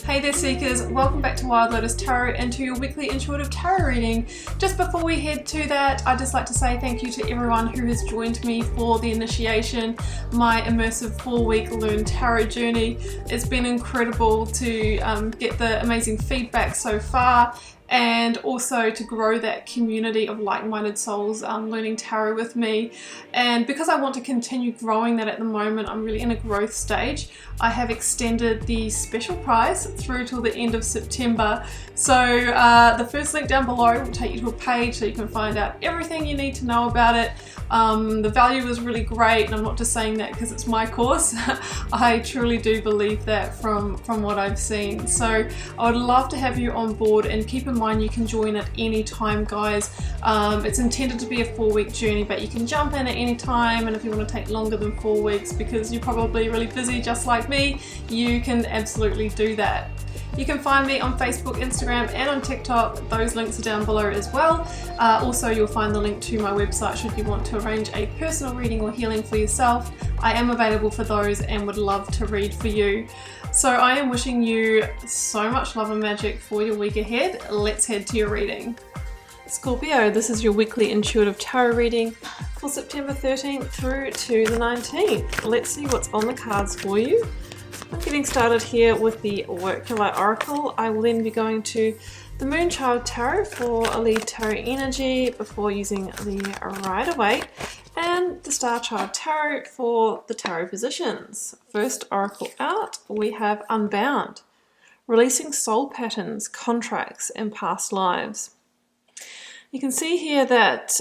Hey there Seekers, welcome back to Wild Lotus Tarot and to your weekly intuitive tarot reading. Just before we head to that, I'd just like to say thank you to everyone who has joined me for the initiation, my immersive 4-week Learn Tarot journey. It's been incredible to get the amazing feedback so far, and also to grow that community of like-minded souls learning tarot with me. And because I want to continue growing that at the moment, I'm really in a growth stage. I have extended the special price through till the end of September. So the first link down below will take you to a page so you can find out everything you need to know about it. The value is really great, and I'm not just saying that because it's my course. I truly do believe that from what I've seen. So I would love to have you on board, and keep in mind you can join at any time, guys. It's intended to be a 4-week journey, but you can jump in at any time, and if you want to take longer than 4 weeks because you're probably really busy just like me, you can absolutely do that. You can find me on Facebook, Instagram and on TikTok. Those links are down below as well. Also, you'll find the link to my website should you want to arrange a personal reading or healing for yourself. I am available for those and would love to read for you. So I am wishing you so much love and magic for your week ahead. Let's head to your reading. Scorpio, this is your weekly intuitive tarot reading for September 13th through to the 19th. Let's see what's on the cards for you. I'm getting started here with the Workular Oracle. I will then be going to the Moonchild Tarot for a lead tarot energy before using the Rider-Waite, and the Star Child Tarot for the tarot positions. First oracle out, we have Unbound, releasing soul patterns, contracts, and past lives. You can see here that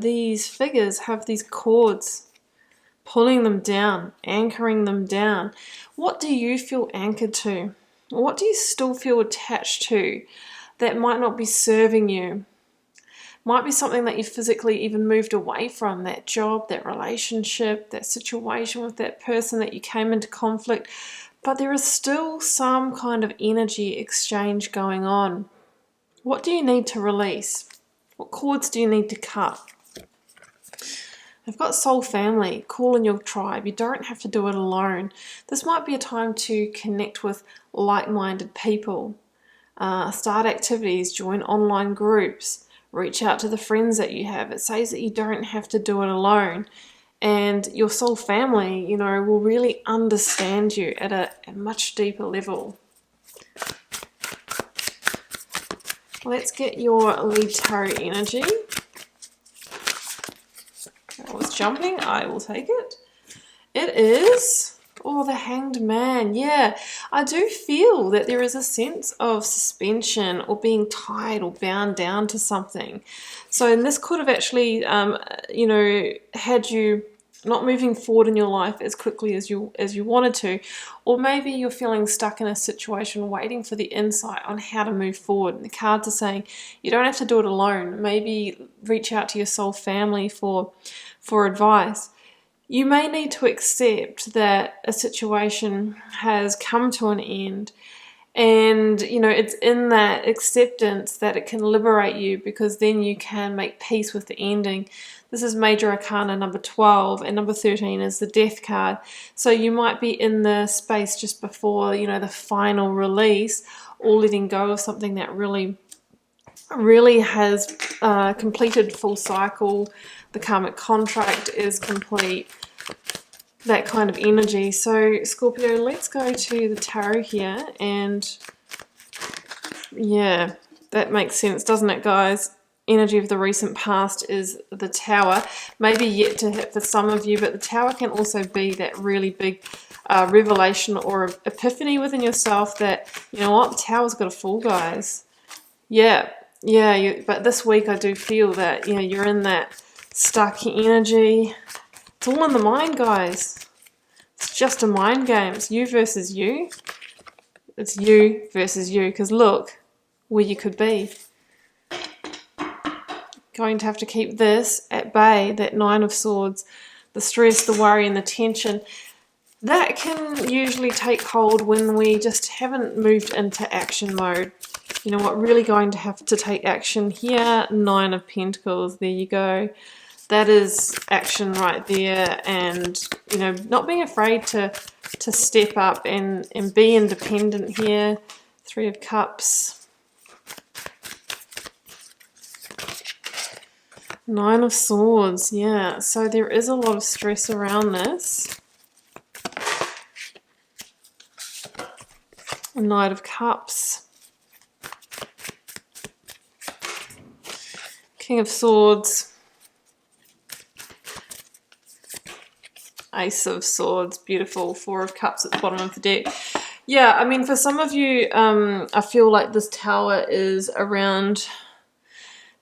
these figures have these cords pulling them down, anchoring them down. What do you feel anchored to? What do you still feel attached to that might not be serving you? Might be something that you physically even moved away from, that job, that relationship, that situation with that person that you came into conflict, but there is still some kind of energy exchange going on. What do you need to release? What cords do you need to cut? I've got soul family, call in your tribe. You don't have to do it alone. This might be a time to connect with like-minded people, start activities, join online groups, reach out to the friends that you have. It says that you don't have to do it alone, and your soul family, you know, will really understand you at a much deeper level. Let's get your lead tarot energy. I was jumping, I will take it. It is, the Hanged Man. Yeah, I do feel that there is a sense of suspension or being tied or bound down to something. So, and this could have actually, had you not moving forward in your life as quickly as you wanted to, or maybe you're feeling stuck in a situation waiting for the insight on how to move forward. And the cards are saying you don't have to do it alone. Maybe reach out to your soul family for advice. You may need to accept that a situation has come to an end, and it's in that acceptance that it can liberate you, because then you can make peace with the ending. This is Major Arcana number 12, and number 13 is the Death card. So you might be in the space just before, the final release, or letting go of something that really has completed full cycle. The karmic contract is complete, that kind of energy. So Scorpio, let's go to the tarot here, and yeah, that makes sense, doesn't it, guys? Energy of the recent past is the Tower. Maybe yet to hit for some of you, but the Tower can also be that really big revelation or epiphany within yourself that, you know what, the Tower's got to fall, guys. Yeah, but this week I do feel that, you're in that stuck energy. It's all in the mind, guys. It's just a mind game. It's you versus you. It's you versus you, because look where you could be. Going to have to keep this at bay, that Nine of Swords, the stress, the worry and the tension. That can usually take hold when we just haven't moved into action mode. You know what, really going to have to take action here. Nine of Pentacles, there you go. that is action right there. And, you know, not being afraid to step up and be independent here. Three of Cups. Nine of Swords, yeah. So there is a lot of stress around this. Knight of Cups. King of Swords. Ace of Swords, beautiful. Four of Cups at the bottom of the deck. Yeah, I mean, for some of you, I feel like this Tower is around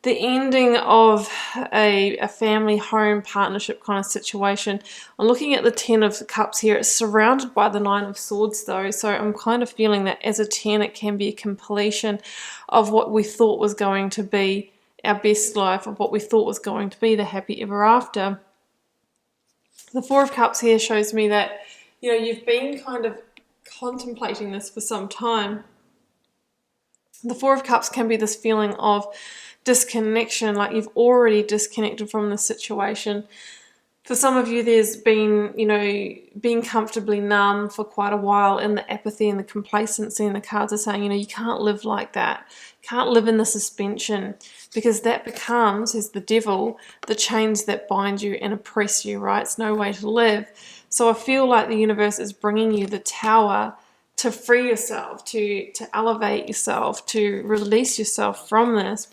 the ending of a family, home, partnership kind of situation. I'm looking at the Ten of Cups here. It's surrounded by the Nine of Swords though, so I'm kind of feeling that as a 10 it can be a completion of what we thought was going to be our best life, of what we thought was going to be the happy ever after. The Four of Cups here shows me that, you know, you've been kind of contemplating this for some time. The Four of Cups can be this feeling of disconnection, like you've already disconnected from the situation. For some of you, there's been, you know, being comfortably numb for quite a while, and the apathy and the complacency, and the cards are saying, you know, you can't live like that. You can't live in the suspension, because that becomes, as the devil, the chains that bind you and oppress you, right? It's no way to live. So I feel like the universe is bringing you the Tower to free yourself, to elevate yourself, to release yourself from this.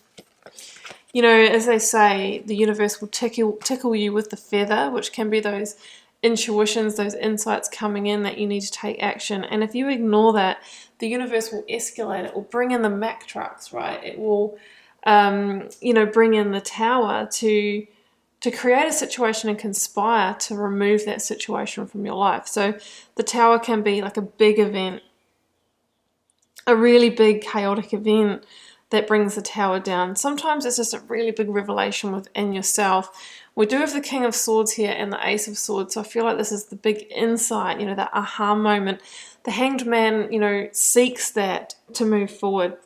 You know, as they say, the universe will tickle you with the feather, which can be those intuitions, those insights coming in that you need to take action. And if you ignore that, the universe will escalate. It will bring in the Mack trucks, right? It will, you know, bring in the Tower to create a situation and conspire to remove that situation from your life. So the Tower can be like a big event, a really big chaotic event that brings the Tower down. Sometimes it's just a really big revelation within yourself. We do have the King of Swords here and the Ace of Swords, so I feel like this is the big insight, you know, that aha moment. The Hanged Man, you know, seeks that to move forward.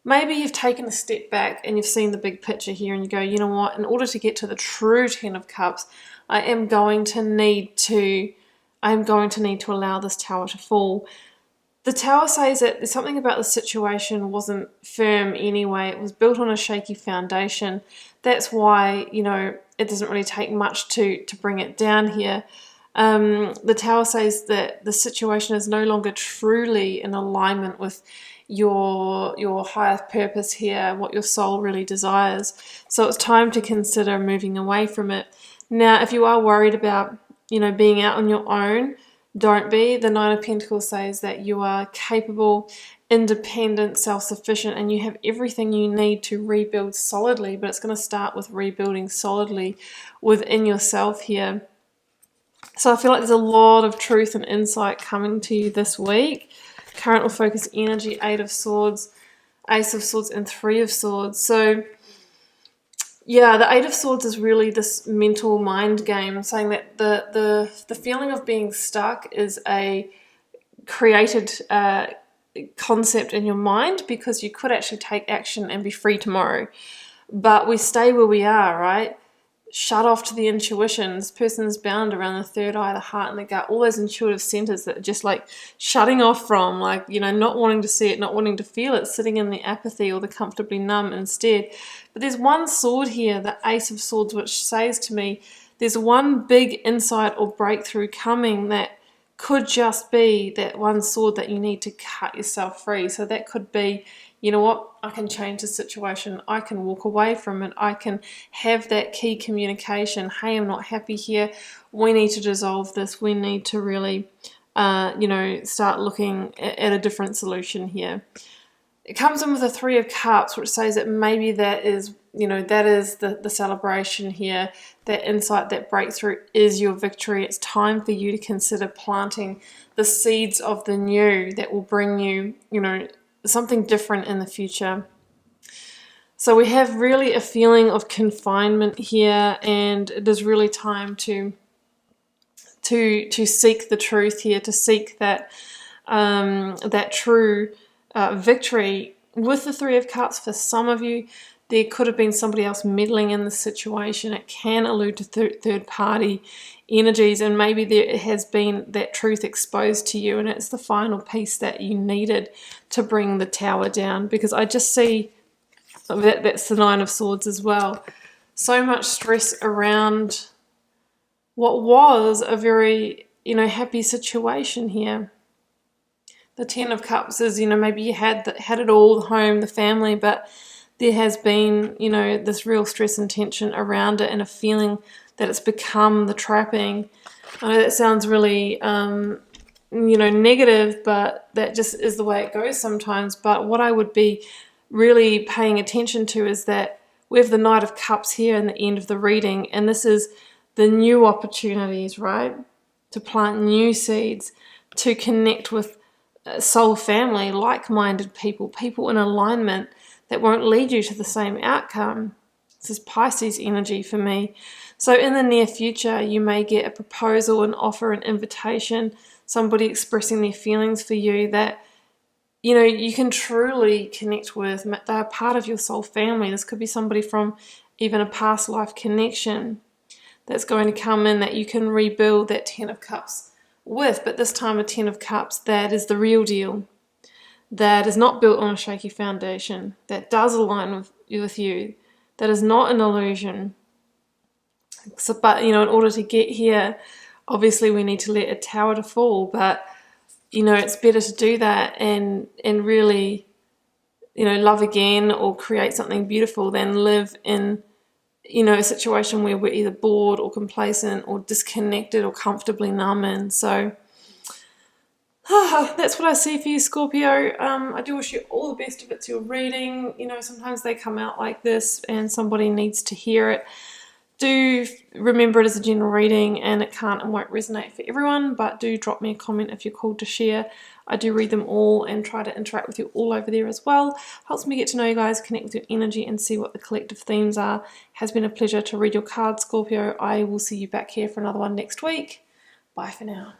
Maybe you've taken a step back and you've seen the big picture here and you go, you know what, in order to get to the true Ten of Cups, I am going to need to allow this Tower to fall. The Tower says that there's something about the situation wasn't firm anyway. It was built on a shaky foundation. That's why, you know, it doesn't really take much to bring it down here. The Tower says that the situation is no longer truly in alignment with your higher purpose here, what your soul really desires. So it's time to consider moving away from it. Now, if you are worried about, you know, being out on your own, don't be. The Nine of Pentacles says that you are capable, independent, self-sufficient, and you have everything you need to rebuild solidly, but it's going to start with rebuilding solidly within yourself here. So I feel like there's a lot of truth and insight coming to you this week. Current or focus energy, Eight of Swords, Ace of Swords, and Three of Swords. So yeah, the Eight of Swords is really this mental mind game, saying that the feeling of being stuck is a created concept in your mind, because you could actually take action and be free tomorrow. But we stay where we are, right? Shut off to the intuition. This person's bound around the third eye, the heart, and the gut, all those intuitive centers that are just like shutting off from, like, you know, not wanting to see it, not wanting to feel it, sitting in the apathy or the comfortably numb instead. But there's one sword here, the Ace of Swords, which says to me there's one big insight or breakthrough coming that could just be that one sword that you need to cut yourself free. So that could be, you know what, I can change the situation. I can walk away from it. I can have that key communication. Hey, I'm not happy here. We need to dissolve this. We need to really, you know, start looking at a different solution here. It comes in with a Three of Cups, which says that maybe that is, you know, that is the celebration here. That insight, that breakthrough is your victory. It's time for you to consider planting the seeds of the new that will bring you, you know, something different in the future. So we have really a feeling of confinement here, and it is really time to seek the truth here, to seek that that true victory. With the Three of Cups, for some of you, there could have been somebody else meddling in the situation. It can allude to third party energies, and maybe there has been that truth exposed to you, and it's the final piece that you needed to bring the Tower down. Because I just see that's the Nine of Swords as well. So much stress around what was a very, happy situation here. The Ten of Cups is, maybe you had it all, the home, the family, but there has been, this real stress and tension around it, and a feeling that it's become the trapping. I know that sounds really, negative, but that just is the way it goes sometimes. But what I would be really paying attention to is that we have the Knight of Cups here in the end of the reading, and this is the new opportunities, right? To plant new seeds, to connect with soul family, like-minded people in alignment that won't lead you to the same outcome. This is Pisces energy for me. So in the near future, you may get a proposal, an offer, an invitation, somebody expressing their feelings for you that, you can truly connect with. They're part of your soul family. This could be somebody from even a past life connection that's going to come in that you can rebuild that Ten of Cups with. But this time a Ten of Cups that is the real deal, that is not built on a shaky foundation, that does align with you, that is not an illusion. So, but, in order to get here, obviously we need to let a tower to fall, but, it's better to do that and really, love again or create something beautiful than live in, a situation where we're either bored or complacent or disconnected or comfortably numb in. So that's what I see for you, Scorpio. I do wish you all the best if it's your reading. Sometimes they come out like this and somebody needs to hear it. Do remember it is a general reading and it can't and won't resonate for everyone, but do drop me a comment if you're called to share. I do read them all and try to interact with you all over there as well. Helps me get to know you guys, connect with your energy and see what the collective themes are. Has been a pleasure to read your cards, Scorpio. I will see you back here for another one next week. Bye for now.